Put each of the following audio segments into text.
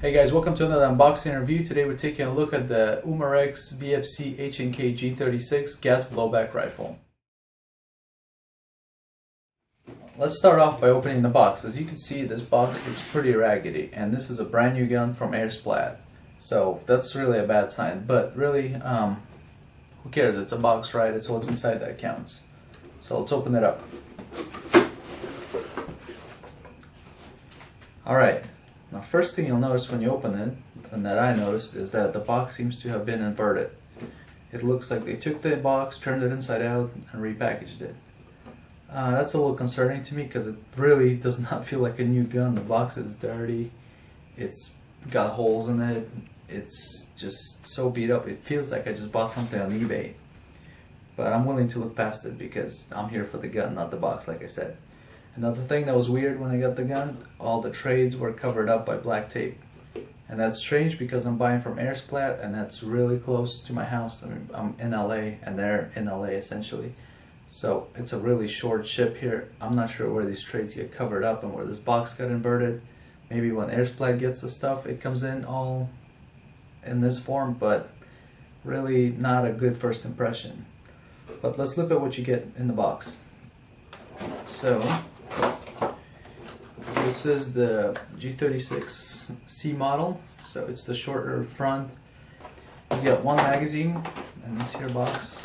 Hey guys, welcome to another unboxing review. Today we're taking a look at the Umarex VFC H&K G36 gas blowback rifle. Let's start off by opening the box. As you can see, this box looks pretty raggedy, and this is a brand new gun from Airsplat. So that's really a bad sign, but really, who cares? It's a box, right? It's what's inside that counts. So let's open it up. Alright. Now, first thing you'll notice when you open it, and that I noticed, is that the box seems to have been inverted. It looks like they took the box, turned it inside out, and repackaged it. That's a little concerning to me because it really does not feel like a new gun. The box is dirty, it's got holes in it, it's just so beat up. It feels like I just bought something on eBay. But I'm willing to look past it because I'm here for the gun, not the box, like I said. Another thing that was weird when I got the gun, all the trades were covered up by black tape. And that's strange because I'm buying from Airsplat, and that's really close to my house. I mean, I'm in LA and they're in LA essentially. So it's a really short ship here. I'm not sure where these trades get covered up and where this box got inverted. Maybe when Airsplat gets the stuff, it comes in all in this form, but really not a good first impression. But let's look at what you get in the box. So, this is the G36 C model, so it's the shorter front. You get one magazine in this here box,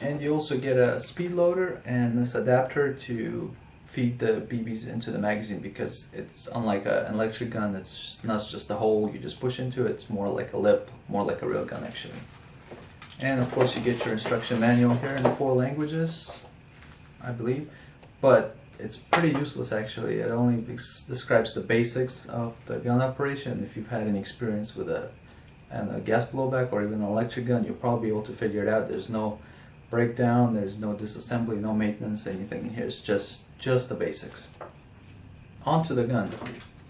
and you also get a speed loader and this adapter to feed the BBs into the magazine, because it's unlike an electric gun. It's not just a hole you just push into, it's more like a lip, more like a real gun actually. And of course you get your instruction manual here in 4 languages, I believe, but it's pretty useless actually. It only describes the basics of the gun operation. If you've had any experience with a gas blowback or even an electric gun, you'll probably be able to figure it out. There's no breakdown, there's no disassembly, no maintenance, anything in here. It's just the basics. On to the gun.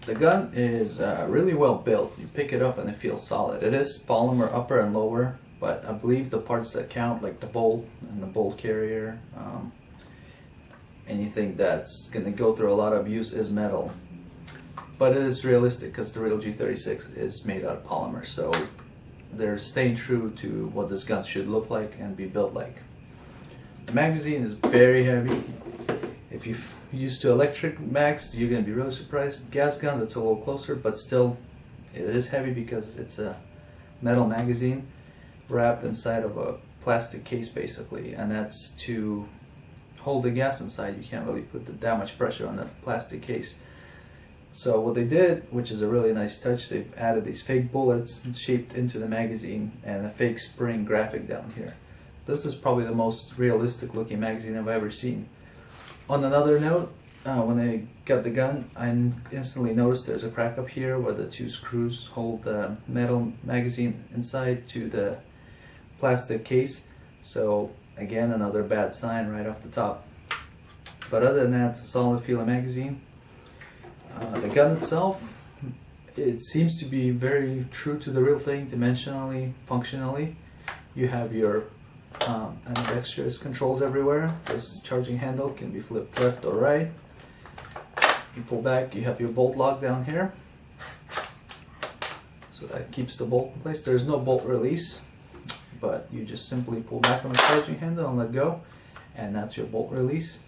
The gun is really well built. You pick it up and it feels solid. It is polymer upper and lower, but I believe the parts that count, like the bolt and the bolt carrier, anything that's going to go through a lot of abuse, is metal. But it is realistic because the real G36 is made out of polymer, so they're staying true to what this gun should look like and be built like. The magazine is very heavy. If you're used to electric mags, you're going to be really surprised. Gas guns, it's a little closer, but still it is heavy because it's a metal magazine wrapped inside of a plastic case basically, and that's to hold the gas inside. You can't really put that much pressure on the plastic case. So what they did, which is a really nice touch, they've added these fake bullets shaped into the magazine and a fake spring graphic down here. This is probably the most realistic looking magazine I've ever seen. On another note, when I got the gun, I instantly noticed there's a crack up here where the 2 screws hold the metal magazine inside to the plastic case. So again, another bad sign right off the top. But other than that, it's a solid feeling magazine. The gun itself, it seems to be very true to the real thing, dimensionally, functionally. You have your ambidextrous controls everywhere. This charging handle can be flipped left or right. You pull back, you have your bolt lock down here, so that keeps the bolt in place. There's no bolt release, but you just simply pull back on the charging handle and let go, and that's your bolt release.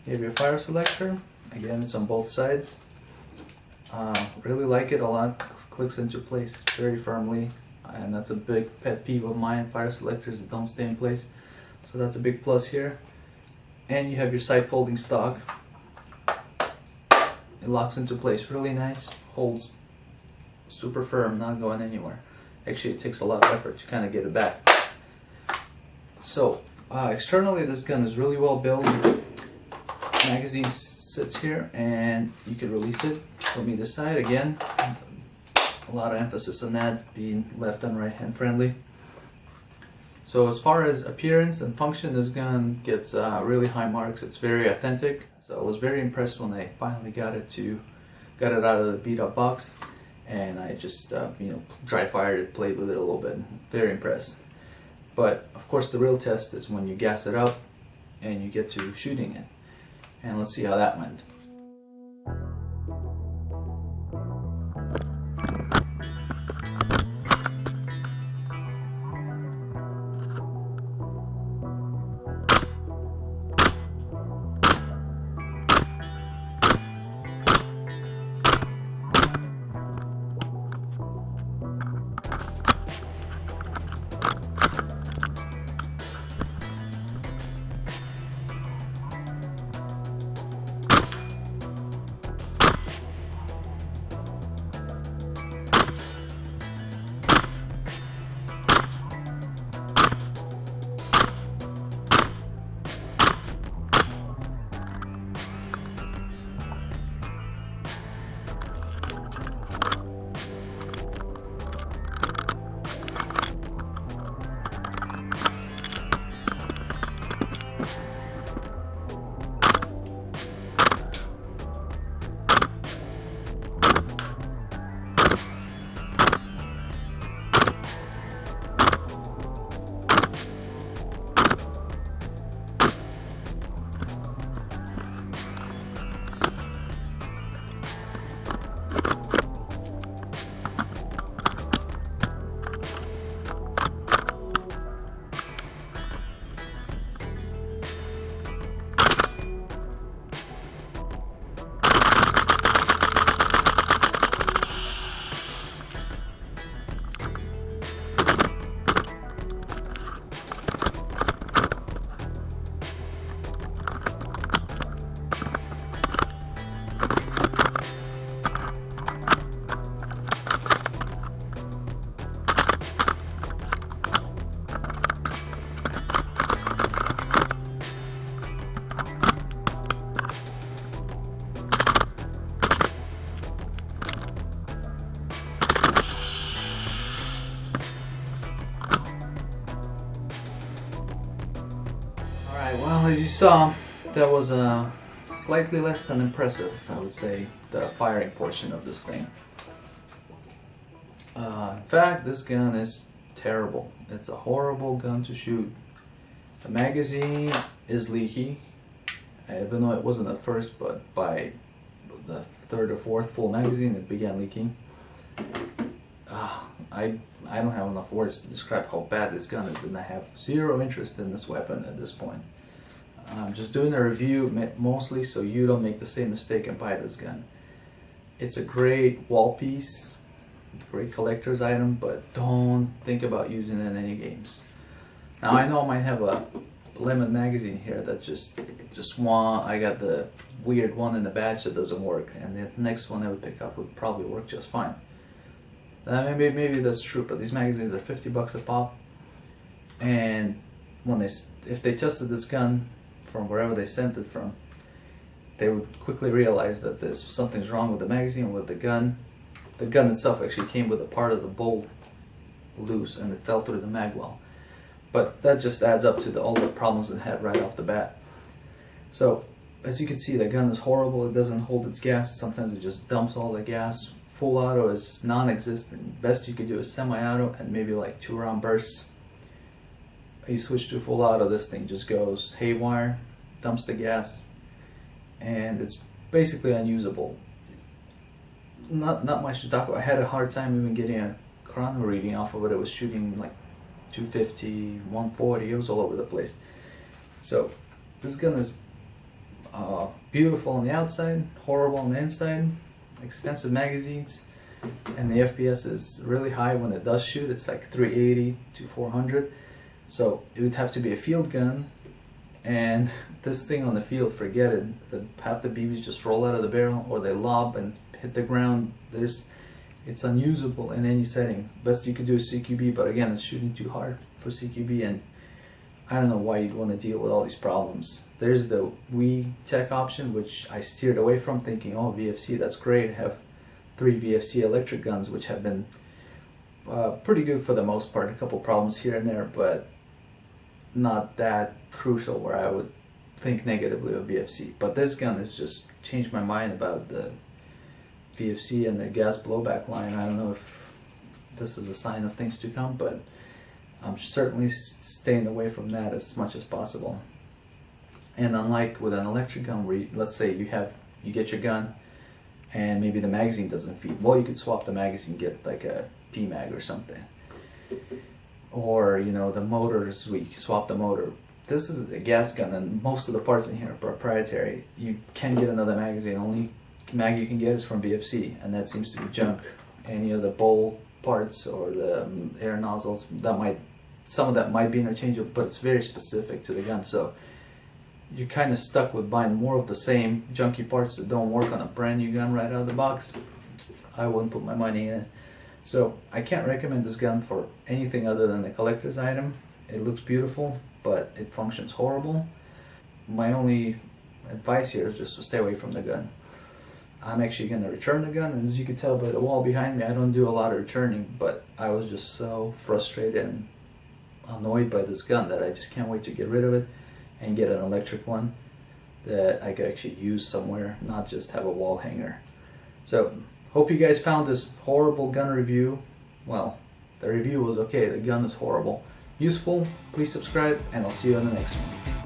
You have your fire selector. Again, it's on both sides. Really like it a lot. Clicks into place very firmly, and that's a big pet peeve of mine, fire selectors that don't stay in place. So that's a big plus here. And you have your side folding stock. It locks into place really nice, holds super firm, not going anywhere. Actually, it takes a lot of effort to kind of get it back. So externally, this gun is really well built. Magazine sits here and you can release it from either side. Again, a lot of emphasis on that, being left and right hand friendly. So as far as appearance and function, this gun gets really high marks. It's very authentic. So I was very impressed when I finally got it out of the beat up box, and I just dry fired it, played with it a little bit. Very impressed. But of course the real test is when you gas it up and you get to shooting it. And let's see how that went. saw, that was slightly less than impressive, I would say, the firing portion of this thing. In fact, this gun is terrible. It's a horrible gun to shoot. The magazine is leaky, even though it wasn't at first, but by the third or fourth full magazine it began leaking. I don't have enough words to describe how bad this gun is, and I have zero interest in this weapon at this point. I'm just doing a review mostly so you don't make the same mistake and buy this gun. It's a great wall piece, great collector's item, but don't think about using it in any games. Now I know I might have a lemon magazine here that I got the weird one in the batch that doesn't work, and the next one I would pick up would probably work just fine. Maybe that's true, but these magazines are $50 a pop, and if they tested this gun from wherever they sent it from, they would quickly realize that something's wrong with the magazine, with the gun. The gun itself actually came with a part of the bowl loose, and it fell through the mag well. But that just adds up to all the problems it had right off the bat. So, as you can see, the gun is horrible. It doesn't hold its gas. Sometimes it just dumps all the gas. Full auto is non-existent. Best you could do is semi-auto and maybe like 2-round bursts. You switch to full auto, this thing just goes haywire, dumps the gas, and it's basically unusable. Not much to talk about. I had a hard time even getting a chrono reading off of it. It was shooting like 250, 140. It was all over the place. So this gun is beautiful on the outside, horrible on the inside. Expensive magazines, and the FPS is really high when it does shoot. It's like 380 to 400. So it would have to be a field gun, and this thing on the field, forget it. Half the BBs just roll out of the barrel, or they lob and hit the ground. It's unusable in any setting. Best you could do is CQB, but again, it's shooting too hard for CQB, and I don't know why you'd want to deal with all these problems. There's the Wii Tech option, which I steered away from, thinking, oh, VFC, that's great. I have 3 VFC electric guns, which have been pretty good for the most part. A couple problems here and there, but not that crucial where I would think negatively of VFC. But this gun has just changed my mind about the VFC and the gas blowback line. I don't know if this is a sign of things to come, but I'm certainly staying away from that as much as possible. And unlike with an electric gun, where let's say you get your gun and maybe the magazine doesn't feed, well, you could swap the magazine, get like a PMag or something. Or the motors, we swap the motor. This is a gas gun, and most of the parts in here are proprietary. You can get another magazine. Only mag you can get is from VFC, and that seems to be junk. Any of the bowl parts or the air nozzles, some of that might be interchangeable, but it's very specific to the gun. So you're kind of stuck with buying more of the same junky parts that don't work on a brand new gun right out of the box. I wouldn't put my money in it. So I can't recommend this gun for anything other than a collector's item. It looks beautiful, but it functions horrible. My only advice here is just to stay away from the gun. I'm actually going to return the gun, and as you can tell by the wall behind me, I don't do a lot of returning, but I was just so frustrated and annoyed by this gun that I just can't wait to get rid of it and get an electric one that I could actually use somewhere, not just have a wall hanger. So, hope you guys found this horrible gun review, well, the review was okay, the gun is horrible, useful. Please subscribe, and I'll see you on the next one.